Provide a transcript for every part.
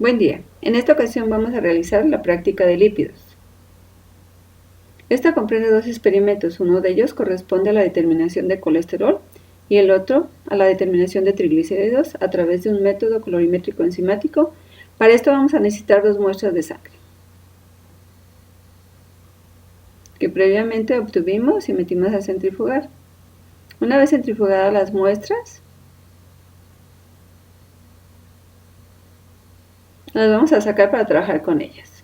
Buen día. En esta ocasión vamos a realizar la práctica de lípidos. Esta comprende dos experimentos. Uno de ellos corresponde a la determinación de colesterol y el otro a la determinación de triglicéridos a través de un método colorimétrico enzimático. Para esto vamos a necesitar dos muestras de sangre que previamente obtuvimos y metimos a centrifugar. Una vez centrifugadas las muestras, las vamos a sacar para trabajar con ellas.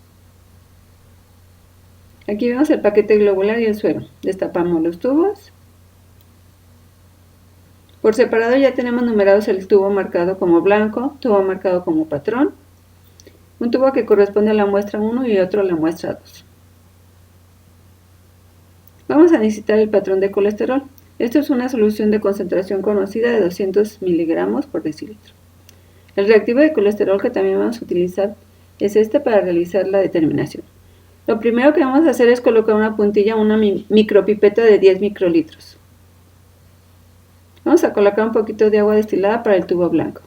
Aquí vemos el paquete globular y el suero. Destapamos los tubos. Por separado ya tenemos numerados el tubo marcado como blanco, tubo marcado como patrón, un tubo que corresponde a la muestra 1 y otro a la muestra 2. Vamos a necesitar el patrón de colesterol. Esto es una solución de concentración conocida de 200 miligramos por decilitro. El reactivo de colesterol que también vamos a utilizar es este para realizar la determinación. Lo primero que vamos a hacer es colocar una puntilla, una micropipeta de 10 microlitros. Vamos a colocar un poquito de agua destilada para el tubo blanco.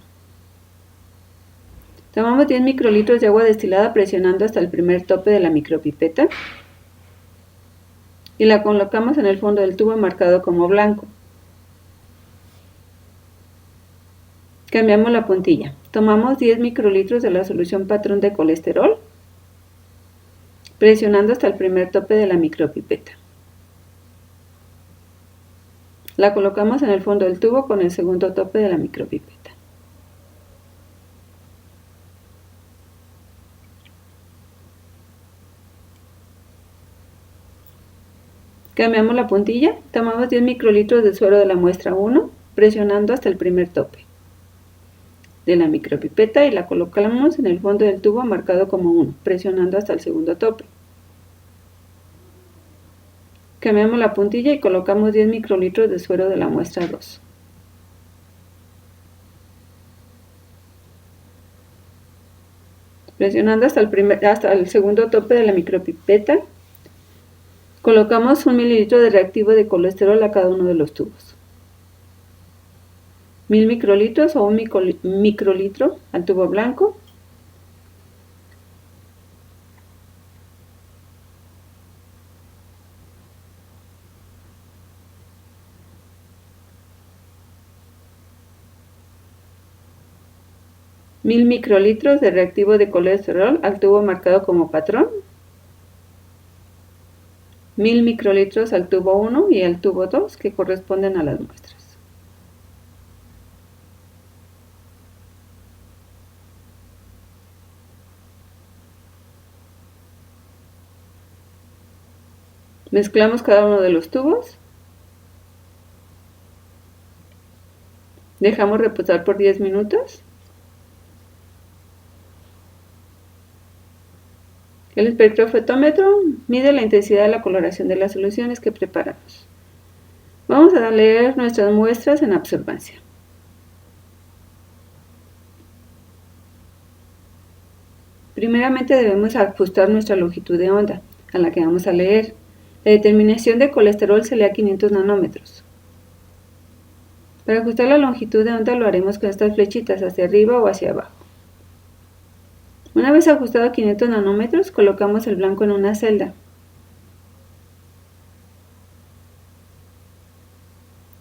Tomamos 10 microlitros de agua destilada presionando hasta el primer tope de la micropipeta y la colocamos en el fondo del tubo marcado como blanco. Cambiamos la puntilla. Tomamos 10 microlitros de la solución patrón de colesterol presionando hasta el primer tope de la micropipeta. La colocamos en el fondo del tubo con el segundo tope de la micropipeta. Cambiamos la puntilla, tomamos 10 microlitros de suero de la muestra 1, presionando hasta el primer tope de la micropipeta y la colocamos en el fondo del tubo marcado como 1, presionando hasta el segundo tope. Cambiamos la puntilla y colocamos 10 microlitros de suero de la muestra 2. Presionando hasta el segundo tope de la micropipeta, colocamos 1 mililitro de reactivo de colesterol a cada uno de los tubos. 1000 microlitros o 1 microlitro al tubo blanco. Mil microlitros de reactivo de colesterol al tubo marcado como patrón. 1000 microlitros al tubo 1 y al tubo 2 que corresponden a las muestras. Mezclamos cada uno de los tubos. Dejamos reposar por 10 minutos. El espectrofetómetro mide la intensidad de la coloración de las soluciones que preparamos. Vamos a leer nuestras muestras en absorbancia. Primeramente debemos ajustar nuestra longitud de onda a la que vamos a leer. La determinación de colesterol se lee a 500 nanómetros. Para ajustar la longitud de onda lo haremos con estas flechitas hacia arriba o hacia abajo. Una vez ajustado a 500 nanómetros, colocamos el blanco en una celda.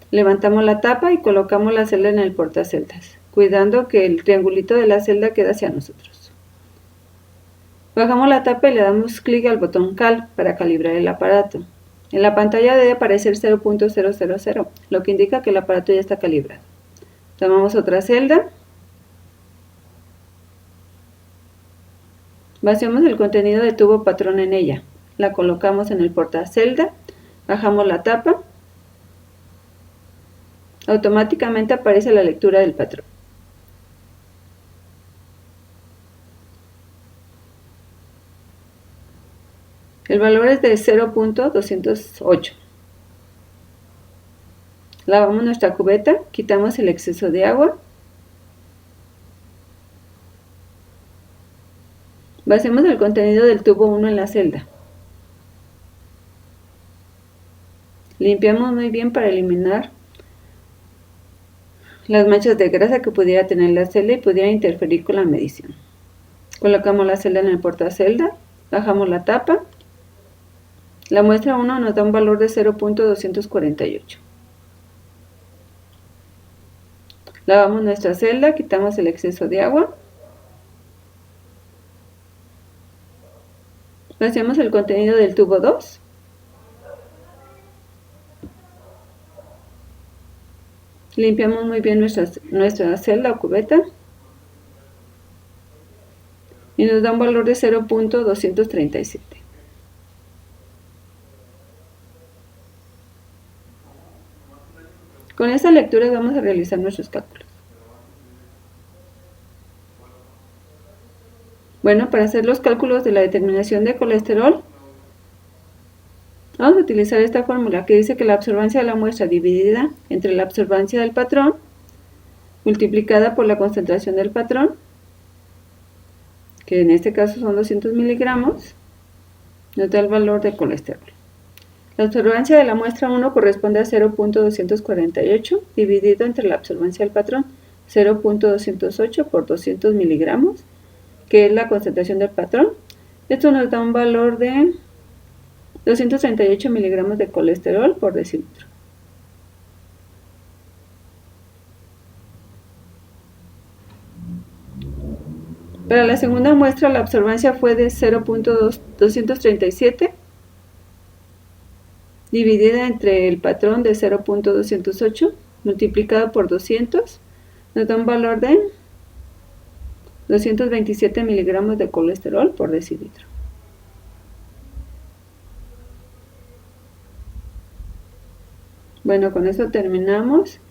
Levantamos la tapa y colocamos la celda en el portaceldas, cuidando que el triangulito de la celda quede hacia nosotros. Bajamos la tapa y le damos clic al botón Cal para calibrar el aparato. En la pantalla debe aparecer 0.000, lo que indica que el aparato ya está calibrado. Tomamos otra celda. Vaciamos el contenido de tubo patrón en ella. La colocamos en el portacelda. Bajamos la tapa. Automáticamente aparece la lectura del patrón. El valor es de 0.208. Lavamos nuestra cubeta, quitamos el exceso de agua. Vaciamos el contenido del tubo 1 en la celda. Limpiamos muy bien para eliminar las manchas de grasa que pudiera tener la celda y pudiera interferir con la medición. Colocamos la celda en el portacelda, bajamos la tapa. La muestra 1 nos da un valor de 0.248. Lavamos nuestra celda, quitamos el exceso de agua. Vaciamos el contenido del tubo 2. Limpiamos muy bien nuestra celda o cubeta. Y nos da un valor de 0.237. Con esta lectura vamos a realizar nuestros cálculos. Bueno, para hacer los cálculos de la determinación de colesterol, vamos a utilizar esta fórmula que dice que la absorbancia de la muestra dividida entre la absorbancia del patrón multiplicada por la concentración del patrón, que en este caso son 200 miligramos, nos da el valor de colesterol. La absorbancia de la muestra 1 corresponde a 0.248 dividido entre la absorbancia del patrón, 0.208 por 200 miligramos, que es la concentración del patrón. Esto nos da un valor de 238 miligramos de colesterol por decilitro. Para la segunda muestra la absorbancia fue de 0.237 dividida entre el patrón de 0.208 multiplicado por 200, nos da un valor de 227 miligramos de colesterol por decilitro. Bueno, con esto terminamos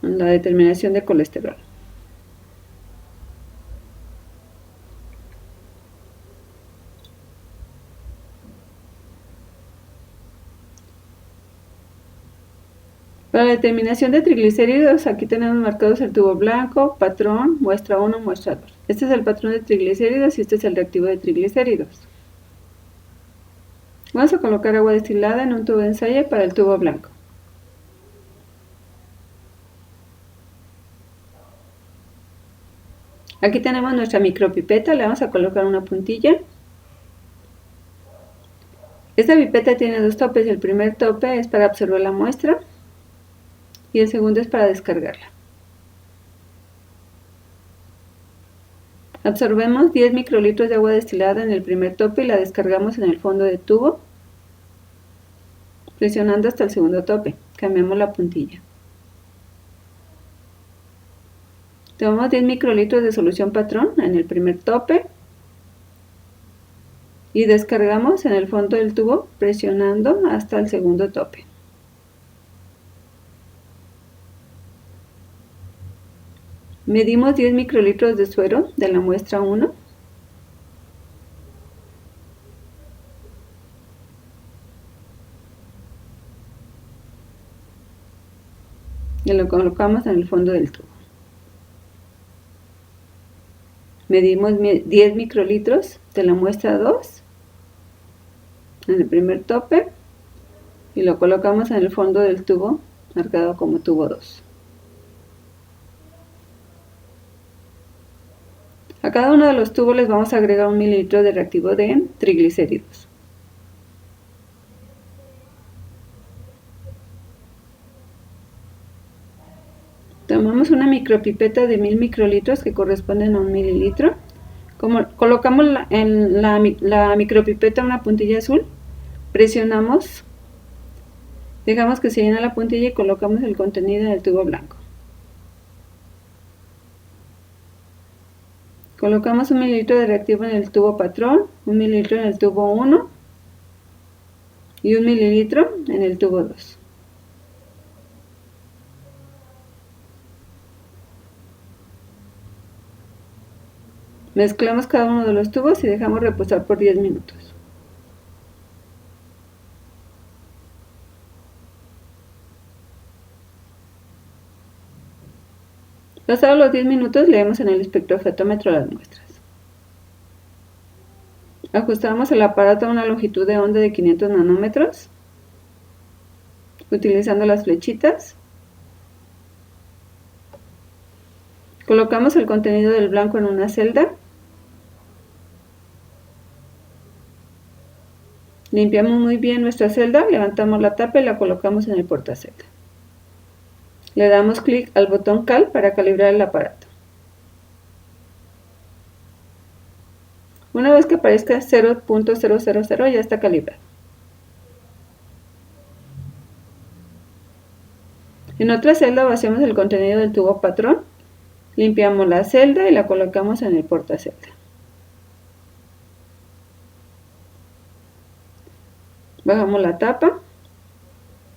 la determinación de colesterol. Para la determinación de triglicéridos, aquí tenemos marcados el tubo blanco, patrón, muestra 1, muestra 2. Este es el patrón de triglicéridos y este es el reactivo de triglicéridos. Vamos a colocar agua destilada en un tubo de ensayo para el tubo blanco. Aquí tenemos nuestra micropipeta, le vamos a colocar una puntilla. Esta pipeta tiene dos topes, el primer tope es para absorber la muestra y el segundo es para descargarla. Absorbemos 10 microlitros de agua destilada en el primer tope y la descargamos en el fondo del tubo, presionando hasta el segundo tope. Cambiamos la puntilla. Tomamos 10 microlitros de solución patrón en el primer tope y descargamos en el fondo del tubo presionando hasta el segundo tope. Medimos 10 microlitros de suero de la muestra 1. Y lo colocamos en el fondo del tubo. Medimos 10 microlitros de la muestra 2 en el primer tope y lo colocamos en el fondo del tubo marcado como tubo 2. A cada uno de los tubos les vamos a agregar 1 mililitro de reactivo de triglicéridos. Tomamos una micropipeta de 1000 microlitros que corresponden a 1 mililitro. Como colocamos en la micropipeta una puntilla azul, presionamos, dejamos que se llene la puntilla y colocamos el contenido en el tubo blanco. Colocamos 1 mililitro de reactivo en el tubo patrón, 1 mililitro en el tubo 1 y 1 mililitro en el tubo 2. Mezclamos cada uno de los tubos y dejamos reposar por 10 minutos. Pasados los 10 minutos leemos en el espectrofetómetro las muestras. Ajustamos el aparato a una longitud de onda de 500 nanómetros, utilizando las flechitas. Colocamos el contenido del blanco en una celda Limpiamos muy bien nuestra celda, levantamos la tapa y la colocamos en el portacelda. Le damos clic al botón Cal para calibrar el aparato. Una vez que aparezca 0.000 ya está calibrado. En otra celda vaciamos el contenido del tubo patrón, limpiamos la celda y la colocamos en el portacelda. Bajamos la tapa.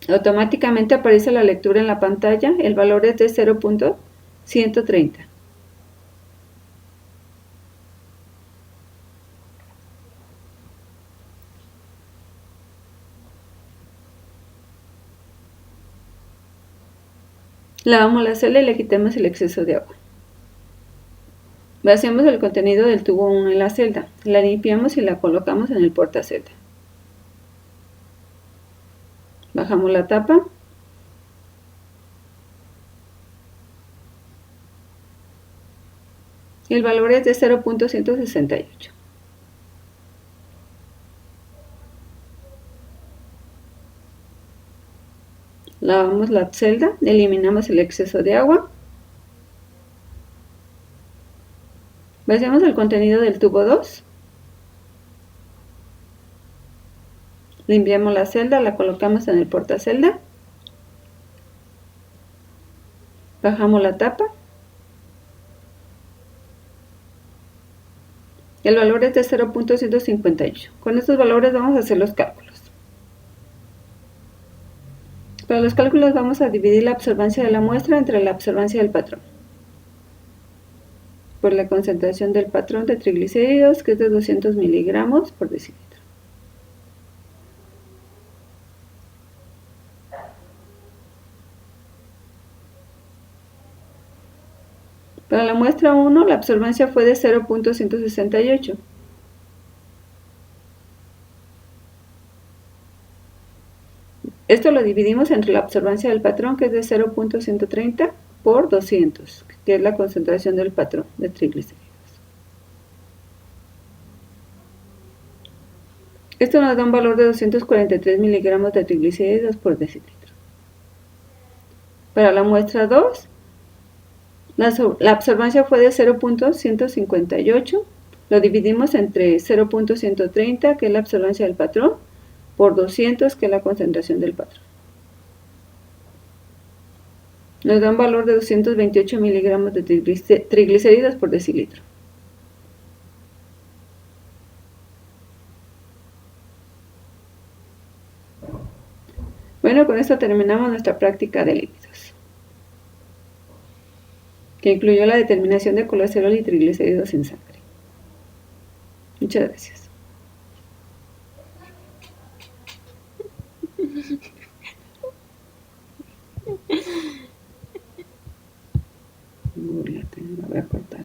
Automáticamente aparece la lectura en la pantalla. El valor es de 0.130. Lavamos la celda y le quitamos el exceso de agua. Vaciamos el contenido del tubo 1 en la celda. La limpiamos y la colocamos en el portacelda. Bajamos la tapa. El valor es de 0.168. Lavamos la celda, eliminamos el exceso de agua. Vaciamos el contenido del tubo 2. Limpiamos la celda, la colocamos en el portacelda. Bajamos la tapa. El valor es de 0.158. Con estos valores vamos a hacer los cálculos. Para los cálculos vamos a dividir la absorbancia de la muestra entre la absorbancia del patrón por la concentración del patrón de triglicéridos, que es de 200 miligramos por decilitro. Para la muestra 1, la absorbancia fue de 0.168. Esto lo dividimos entre la absorbancia del patrón, que es de 0.130 por 200, que es la concentración del patrón de triglicéridos. Esto nos da un valor de 243 miligramos de triglicéridos por decilitro. Para la muestra 2, la absorbancia fue de 0.158, lo dividimos entre 0.130, que es la absorbancia del patrón, por 200, que es la concentración del patrón. Nos da un valor de 228 miligramos de triglicéridos por decilitro. Bueno, con esto terminamos nuestra práctica de lípidos, que incluyó la determinación de colesterol y triglicéridos en sangre. Muchas gracias.